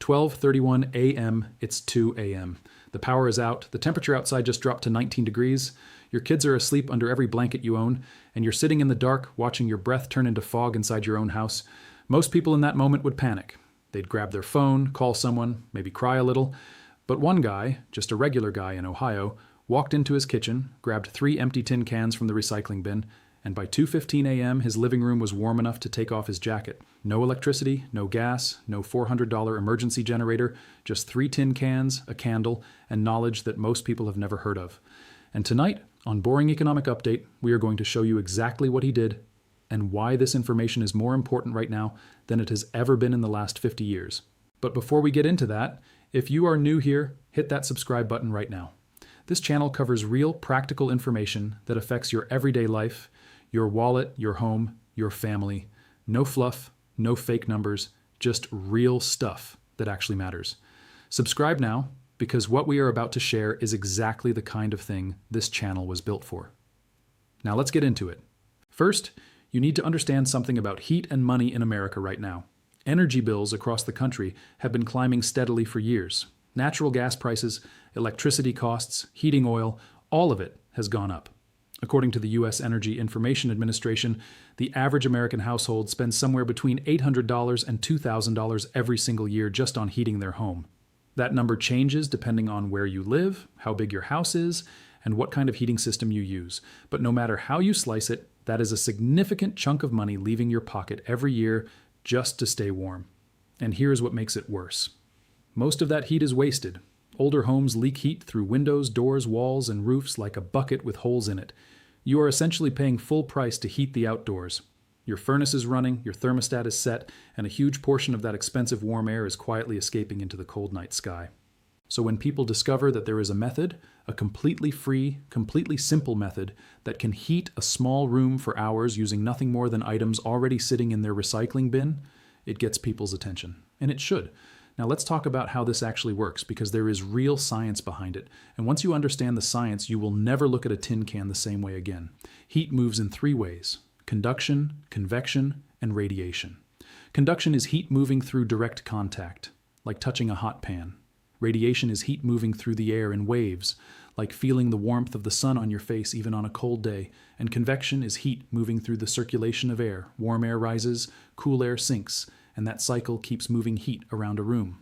12:31 a.m., it's 2 a.m. The power is out, the temperature outside just dropped to 19 degrees, your kids are asleep under every blanket you own, and you're sitting in the dark watching your breath turn into fog inside your own house. Most people in that moment would panic. They'd grab their phone, call someone, maybe cry a little. But one guy, just a regular guy in Ohio, walked into his kitchen, grabbed 3 empty tin cans from the recycling bin, and by 2:15 a.m. his living room was warm enough to take off his jacket. No electricity, no gas, no $400 emergency generator, just 3 tin cans, a candle, and knowledge that most people have never heard of. And tonight, on Boring Economic Update, we are going to show you exactly what he did and why this information is more important right now than it has ever been in the last 50 years. But before we get into that, if you are new here, hit that subscribe button right now. This channel covers real practical information that affects your everyday life, your wallet, your home, your family. No fluff, no fake numbers, just real stuff that actually matters. Subscribe now, because what we are about to share is exactly the kind of thing this channel was built for. Now let's get into it. First, you need to understand something about heat and money in America right now. Energy bills across the country have been climbing steadily for years. Natural gas prices, electricity costs, heating oil, all of it has gone up. According to the U.S. Energy Information Administration, the average American household spends somewhere between $800 and $2,000 every single year just on heating their home. That number changes depending on where you live, how big your house is, and what kind of heating system you use. But no matter how you slice it, that is a significant chunk of money leaving your pocket every year just to stay warm. And here's what makes it worse. Most of that heat is wasted. Older homes leak heat through windows, doors, walls, and roofs like a bucket with holes in it. You are essentially paying full price to heat the outdoors. Your furnace is running, your thermostat is set, and a huge portion of that expensive warm air is quietly escaping into the cold night sky. So when people discover that there is a method, a completely free, completely simple method that can heat a small room for hours using nothing more than items already sitting in their recycling bin, it gets people's attention. And it should. Now let's talk about how this actually works, because there is real science behind it. And once you understand the science, you will never look at a tin can the same way again. Heat moves in 3 ways: conduction, convection, and radiation. Conduction is heat moving through direct contact, like touching a hot pan. Radiation is heat moving through the air in waves, like feeling the warmth of the sun on your face even on a cold day. And convection is heat moving through the circulation of air. Warm air rises, cool air sinks, and that cycle keeps moving heat around a room.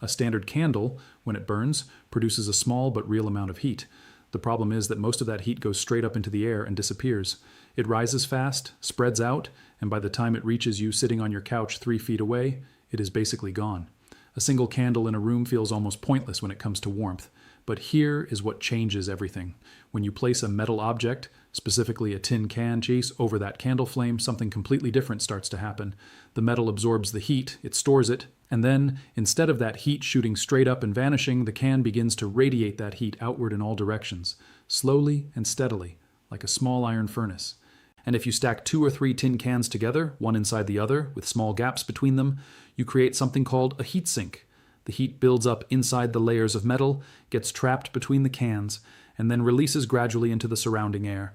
A standard candle, when it burns, produces a small but real amount of heat. The problem is that most of that heat goes straight up into the air and disappears. It rises fast, spreads out, and by the time it reaches you sitting on your couch 3 feet away, it is basically gone. A single candle in a room feels almost pointless when it comes to warmth. But here is what changes everything. When you place a metal object, specifically a tin can, over that candle flame, something completely different starts to happen. The metal absorbs the heat, it stores it, and then, instead of that heat shooting straight up and vanishing, the can begins to radiate that heat outward in all directions, slowly and steadily, like a small iron furnace. And if you stack 2 or 3 tin cans together, one inside the other, with small gaps between them, you create something called a heat sink. The heat builds up inside the layers of metal, gets trapped between the cans, and then releases gradually into the surrounding air.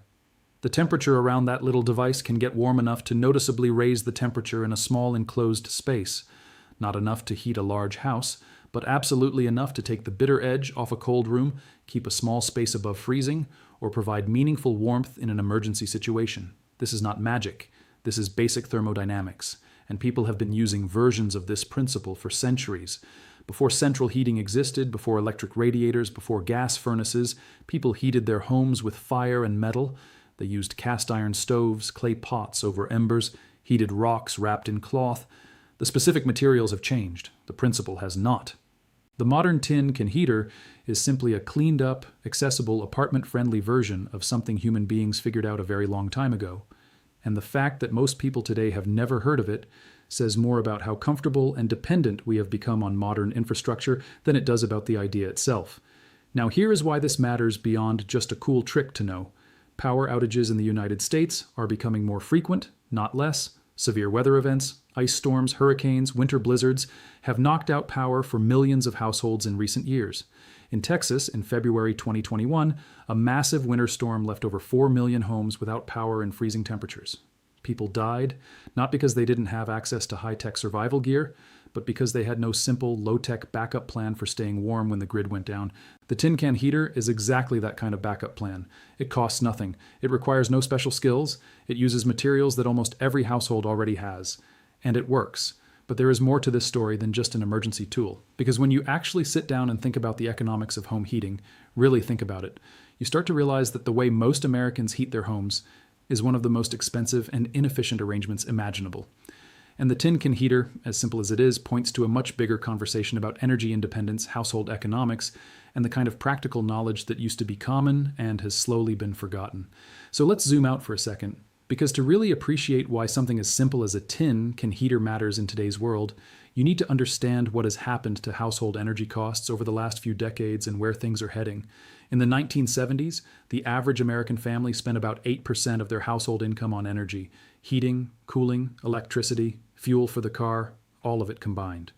The temperature around that little device can get warm enough to noticeably raise the temperature in a small enclosed space. Not enough to heat a large house, but absolutely enough to take the bitter edge off a cold room, keep a small space above freezing, or provide meaningful warmth in an emergency situation. This is not magic. This is basic thermodynamics, and people have been using versions of this principle for centuries. Before central heating existed, before electric radiators, before gas furnaces, people heated their homes with fire and metal. They used cast iron stoves, clay pots over embers, heated rocks wrapped in cloth. The specific materials have changed. The principle has not. The modern tin can heater is simply a cleaned up, accessible, apartment-friendly version of something human beings figured out a very long time ago. And the fact that most people today have never heard of it says more about how comfortable and dependent we have become on modern infrastructure than it does about the idea itself. Now here is why this matters beyond just a cool trick to know. Power outages in the United States are becoming more frequent, not less. Severe weather events, ice storms, hurricanes, winter blizzards have knocked out power for millions of households in recent years. In Texas, in February 2021, a massive winter storm left over 4 million homes without power and freezing temperatures. People died, not because they didn't have access to high-tech survival gear, but because they had no simple, low-tech backup plan for staying warm when the grid went down. The tin can heater is exactly that kind of backup plan. It costs nothing. It requires no special skills. It uses materials that almost every household already has. And it works. But there is more to this story than just an emergency tool. Because when you actually sit down and think about the economics of home heating, really think about it, you start to realize that the way most Americans heat their homes is one of the most expensive and inefficient arrangements imaginable. And the tin can heater, as simple as it is, points to a much bigger conversation about energy independence, household economics, and the kind of practical knowledge that used to be common and has slowly been forgotten. So let's zoom out for a second, because to really appreciate why something as simple as a tin can heater matters in today's world, you need to understand what has happened to household energy costs over the last few decades and where things are heading. In the 1970s, the average American family spent about 8% of their household income on energy: heating, cooling, electricity, fuel for the car, all of it combined.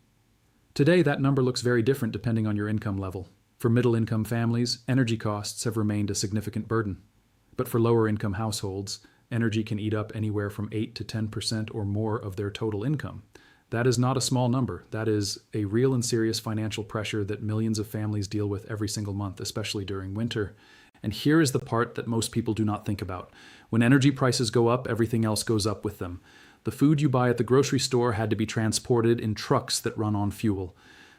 Today, that number looks very different depending on your income level. For middle-income families, energy costs have remained a significant burden. But for lower-income households, energy can eat up anywhere from 8 to 10% or more of their total income. That is not a small number. That is a real and serious financial pressure that millions of families deal with every single month, especially during winter. And here is the part that most people do not think about. When energy prices go up, everything else goes up with them. The food you buy at the grocery store had to be transported in trucks that run on fuel.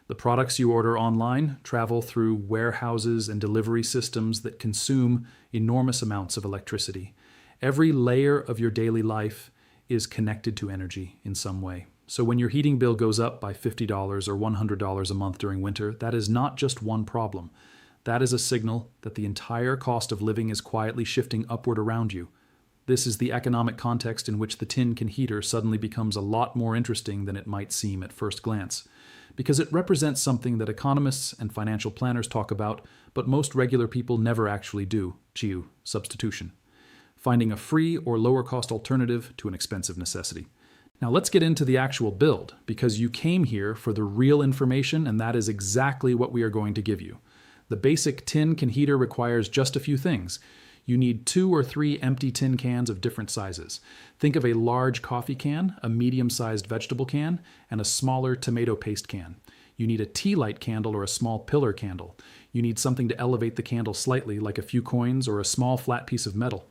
The products you order online travel through warehouses and delivery systems that consume enormous amounts of electricity. Every layer of your daily life is connected to energy in some way. So when your heating bill goes up by $50 or $100 a month during winter, that is not just one problem. That is a signal that the entire cost of living is quietly shifting upward around you. This is the economic context in which the tin can heater suddenly becomes a lot more interesting than it might seem at first glance, because it represents something that economists and financial planners talk about, but most regular people never actually do: CHIU, substitution. Finding a free or lower cost alternative to an expensive necessity. Now let's get into the actual build, because you came here for the real information, and that is exactly what we are going to give you. The basic tin can heater requires just a few things. You need 2 or 3 empty tin cans of different sizes. Think of a large coffee can, a medium-sized vegetable can, and a smaller tomato paste can. You need a tea light candle or a small pillar candle. You need something to elevate the candle slightly, like a few coins or a small flat piece of metal.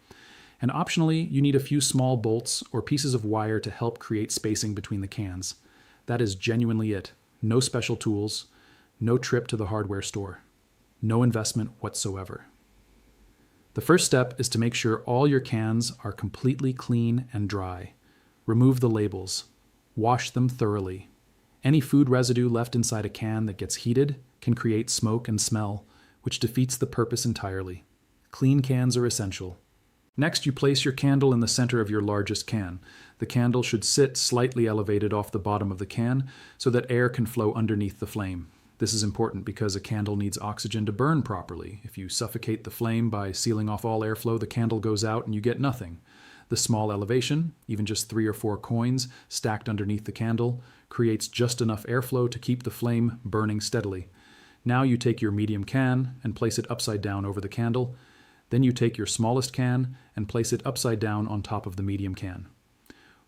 And optionally, you need a few small bolts or pieces of wire to help create spacing between the cans. That is genuinely it. No special tools, no trip to the hardware store, no investment whatsoever. The first step is to make sure all your cans are completely clean and dry. Remove the labels. Wash them thoroughly. Any food residue left inside a can that gets heated can create smoke and smell, which defeats the purpose entirely. Clean cans are essential. Next, you place your candle in the center of your largest can. The candle should sit slightly elevated off the bottom of the can so that air can flow underneath the flame. This is important because a candle needs oxygen to burn properly. If you suffocate the flame by sealing off all airflow, the candle goes out and you get nothing. The small elevation, even just 3 or 4 coins stacked underneath the candle, creates just enough airflow to keep the flame burning steadily. Now you take your medium can and place it upside down over the candle. Then you take your smallest can and place it upside down on top of the medium can.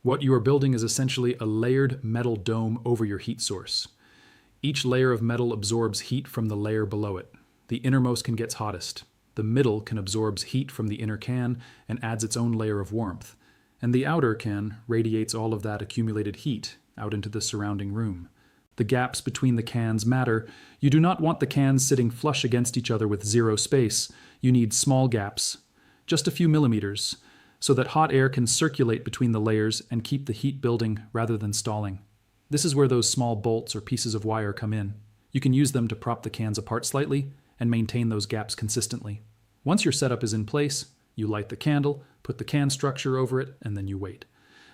What you are building is essentially a layered metal dome over your heat source. Each layer of metal absorbs heat from the layer below it. The innermost can get hottest. The middle can absorb heat from the inner can and adds its own layer of warmth. And the outer can radiates all of that accumulated heat out into the surrounding room. The gaps between the cans matter. You do not want the cans sitting flush against each other with zero space. You need small gaps, just a few millimeters, so that hot air can circulate between the layers and keep the heat building rather than stalling. This is where those small bolts or pieces of wire come in. You can use them to prop the cans apart slightly and maintain those gaps consistently. Once your setup is in place, you light the candle, put the can structure over it, and then you wait.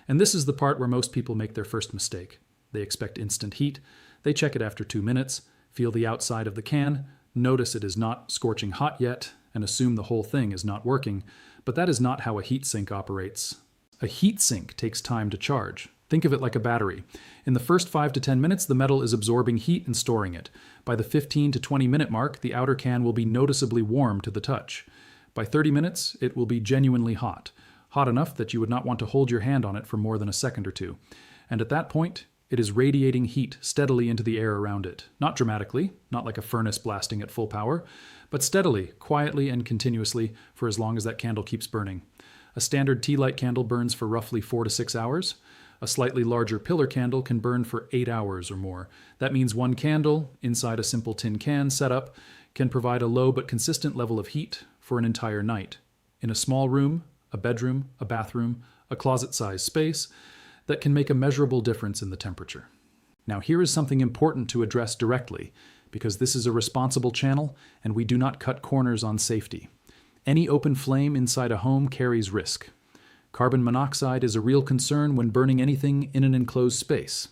And this is the part where most people make their first mistake. They expect instant heat. They check it after 2 minutes, feel the outside of the can, notice it is not scorching hot yet, and assume the whole thing is not working. But that is not how a heat sink operates. A heat sink takes time to charge. Think of it like a battery. In the first 5 to 10 minutes, the metal is absorbing heat and storing it. By the 15 to 20 minute mark, the outer can will be noticeably warm to the touch. By 30 minutes, it will be genuinely hot. Hot enough that you would not want to hold your hand on it for more than a second or two. And at that point, It is radiating heat steadily into the air around it. Not dramatically, not like a furnace blasting at full power, but steadily, quietly, and continuously for as long as that candle keeps burning. A standard tea light candle burns for roughly 4 to 6 hours. A slightly larger pillar candle can burn for 8 hours or more. That means one candle, inside a simple tin can setup, can provide a low but consistent level of heat for an entire night. In a small room, a bedroom, a bathroom, a closet-sized space, that can make a measurable difference in the temperature. Now here is something important to address directly, because this is a responsible channel and we do not cut corners on safety. Any open flame inside a home carries risk. Carbon monoxide is a real concern when burning anything in an enclosed space.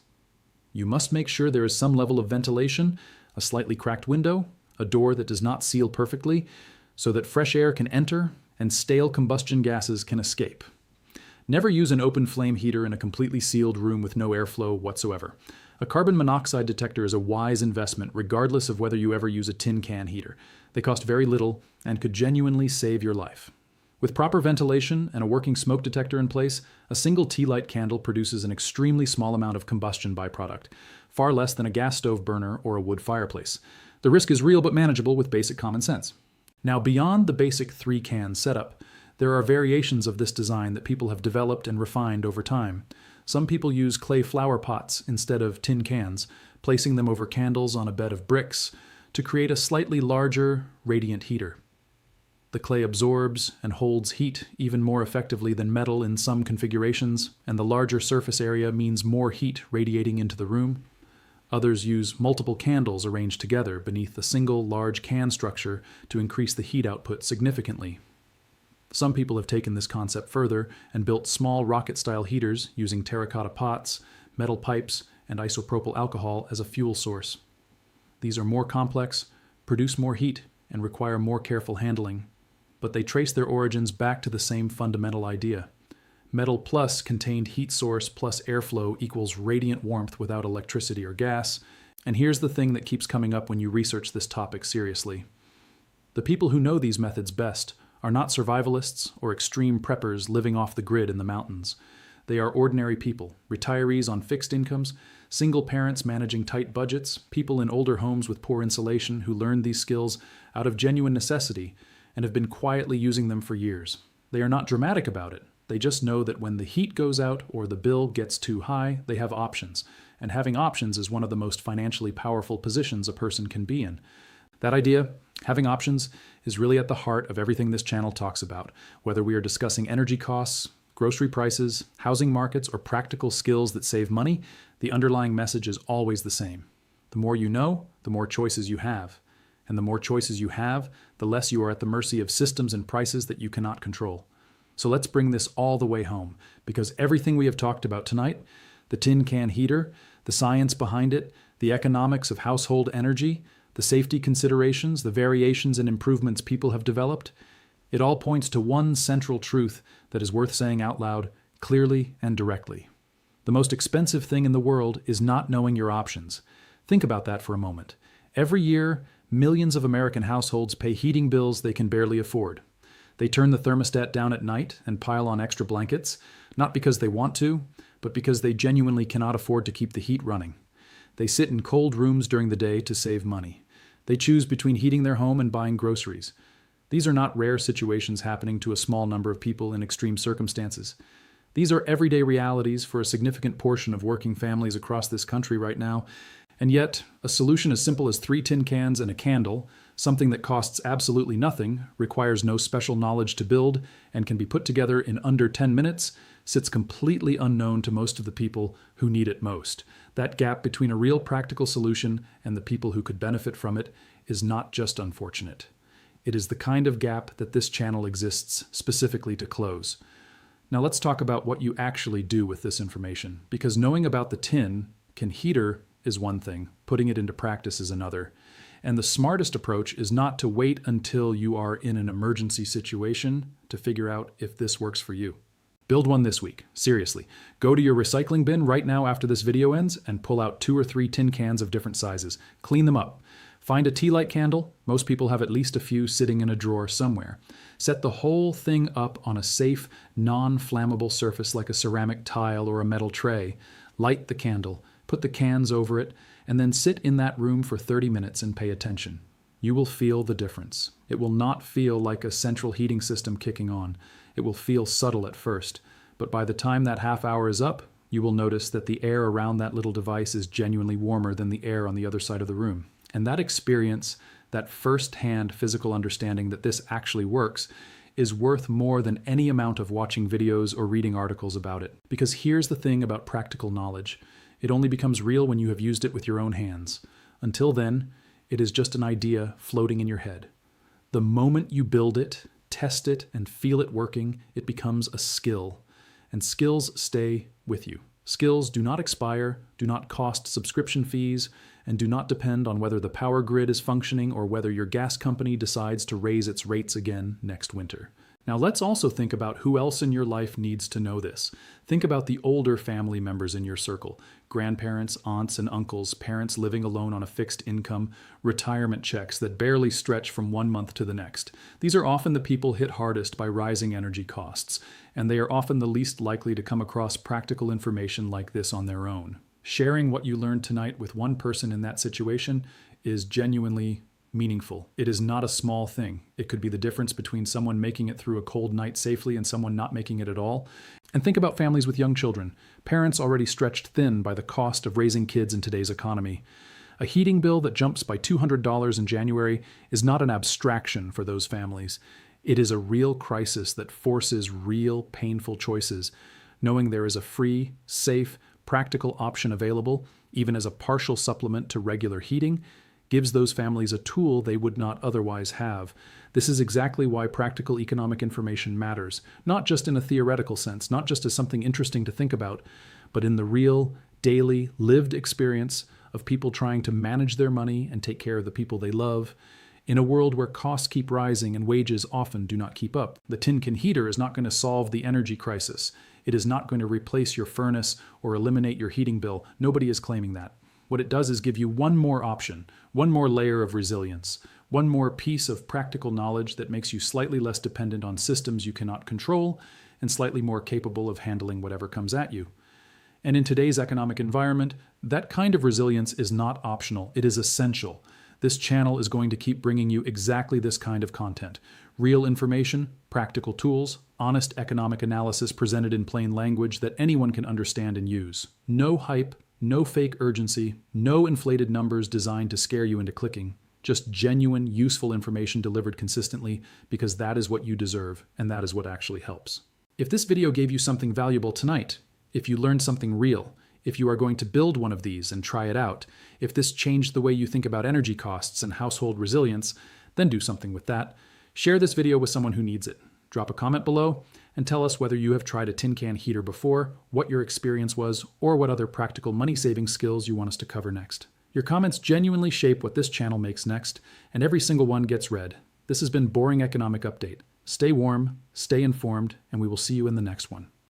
You must make sure there is some level of ventilation, a slightly cracked window, a door that does not seal perfectly, so that fresh air can enter and stale combustion gases can escape. Never use an open flame heater in a completely sealed room with no airflow whatsoever. A carbon monoxide detector is a wise investment regardless of whether you ever use a tin can heater. They cost very little and could genuinely save your life. With proper ventilation and a working smoke detector in place, a single tea light candle produces an extremely small amount of combustion byproduct, far less than a gas stove burner or a wood fireplace. The risk is real but manageable with basic common sense. Now, beyond the basic 3-can setup, there are variations of this design that people have developed and refined over time. Some people use clay flower pots instead of tin cans, placing them over candles on a bed of bricks to create a slightly larger, radiant heater. The clay absorbs and holds heat even more effectively than metal in some configurations, and the larger surface area means more heat radiating into the room. Others use multiple candles arranged together beneath a single large can structure to increase the heat output significantly. Some people have taken this concept further and built small rocket-style heaters using terracotta pots, metal pipes, and isopropyl alcohol as a fuel source. These are more complex, produce more heat, and require more careful handling, but they trace their origins back to the same fundamental idea. Metal plus contained heat source plus airflow equals radiant warmth without electricity or gas, and here's the thing that keeps coming up when you research this topic seriously. The people who know these methods best are not survivalists or extreme preppers living off the grid in the mountains. They are ordinary people, retirees on fixed incomes, single parents managing tight budgets, people in older homes with poor insulation who learned these skills out of genuine necessity and have been quietly using them for years. They are not dramatic about it. They just know that when the heat goes out or the bill gets too high, they have options. And having options is one of the most financially powerful positions a person can be in. That idea, having options, is really at the heart of everything this channel talks about, whether we are discussing energy costs, grocery prices, housing markets, or practical skills that save money. The underlying message is always the same. The more you know, the more choices you have. And the more choices you have, the less you are at the mercy of systems and prices that you cannot control. So let's bring this all the way home, because everything we have talked about tonight, the tin can heater, the science behind it, the economics of household energy, the safety considerations, the variations and improvements people have developed, it all points to one central truth that is worth saying out loud, clearly and directly. The most expensive thing in the world is not knowing your options. Think about that for a moment. Every year, millions of American households pay heating bills they can barely afford. They turn the thermostat down at night and pile on extra blankets, not because they want to, but because they genuinely cannot afford to keep the heat running. They sit in cold rooms during the day to save money. They choose between heating their home and buying groceries. These are not rare situations happening to a small number of people in extreme circumstances. These are everyday realities for a significant portion of working families across this country right now, and yet a solution as simple as 3 tin cans and a candle, something that costs absolutely nothing, requires no special knowledge to build, and can be put together in under 10 minutes, sits completely unknown to most of the people who need it most. That gap between a real practical solution and the people who could benefit from it is not just unfortunate. It is the kind of gap that this channel exists specifically to close. Now let's talk about what you actually do with this information, because knowing about the tin heater is one thing, putting it into practice is another. And the smartest approach is not to wait until you are in an emergency situation to figure out if this works for you. Build one this week, seriously. Go to your recycling bin right now after this video ends and pull out 2 or 3 tin cans of different sizes. Clean them up. Find a tea light candle. Most people have at least a few sitting in a drawer somewhere. Set the whole thing up on a safe, non-flammable surface like a ceramic tile or a metal tray. Light the candle. put the cans over it, and then sit in that room for 30 minutes and pay attention. You will feel the difference. It will not feel like a central heating system kicking on. It will feel subtle at first, but by the time that half hour is up, you will notice that the air around that little device is genuinely warmer than the air on the other side of the room. And that experience, that first-hand physical understanding that this actually works, is worth more than any amount of watching videos or reading articles about it. Because here's the thing about practical knowledge. It only becomes real when you have used it with your own hands. Until then, it is just an idea floating in your head. The moment you build it, test it, and feel it working, it becomes a skill. And skills stay with you. Skills do not expire, do not cost subscription fees, and do not depend on whether the power grid is functioning or whether your gas company decides to raise its rates again next winter. Now let's also think about who else in your life needs to know this. Think about the older family members in your circle, grandparents, aunts and uncles, parents living alone on a fixed income, retirement checks that barely stretch from one month to the next. These are often the people hit hardest by rising energy costs, and they are often the least likely to come across practical information like this on their own. Sharing what you learned tonight with one person in that situation is genuinely meaningful. It is not a small thing. It could be the difference between someone making it through a cold night safely and someone not making it at all. And think about families with young children, parents already stretched thin by the cost of raising kids in today's economy. A heating bill that jumps by $200 in January is not an abstraction for those families. It is a real crisis that forces real, painful choices. Knowing there is a free, safe, practical option available, even as a partial supplement to regular heating, gives those families a tool they would not otherwise have. This is exactly why practical economic information matters, not just in a theoretical sense, not just as something interesting to think about, but in the real, daily, lived experience of people trying to manage their money and take care of the people they love. In a world where costs keep rising and wages often do not keep up, the tin can heater is not going to solve the energy crisis. It is not going to replace your furnace or eliminate your heating bill. Nobody is claiming that. What it does is give you one more option, one more layer of resilience, one more piece of practical knowledge that makes you slightly less dependent on systems you cannot control and slightly more capable of handling whatever comes at you. And in today's economic environment, that kind of resilience is not optional. It is essential. This channel is going to keep bringing you exactly this kind of content. Real information, practical tools, honest economic analysis presented in plain language that anyone can understand and use. No hype, no fake urgency, no inflated numbers designed to scare you into clicking. Just genuine, useful information delivered consistently, because that is what you deserve, and that is what actually helps. If this video gave you something valuable tonight, if you learned something real, if you are going to build one of these and try it out, if this changed the way you think about energy costs and household resilience, then do something with that. Share this video with someone who needs it. Drop a comment below and tell us whether you have tried a tin can heater before, what your experience was, or what other practical money-saving skills you want us to cover next. Your comments genuinely shape what this channel makes next, and every single one gets read. This has been Boring Economic Update. Stay warm, stay informed, and we will see you in the next one.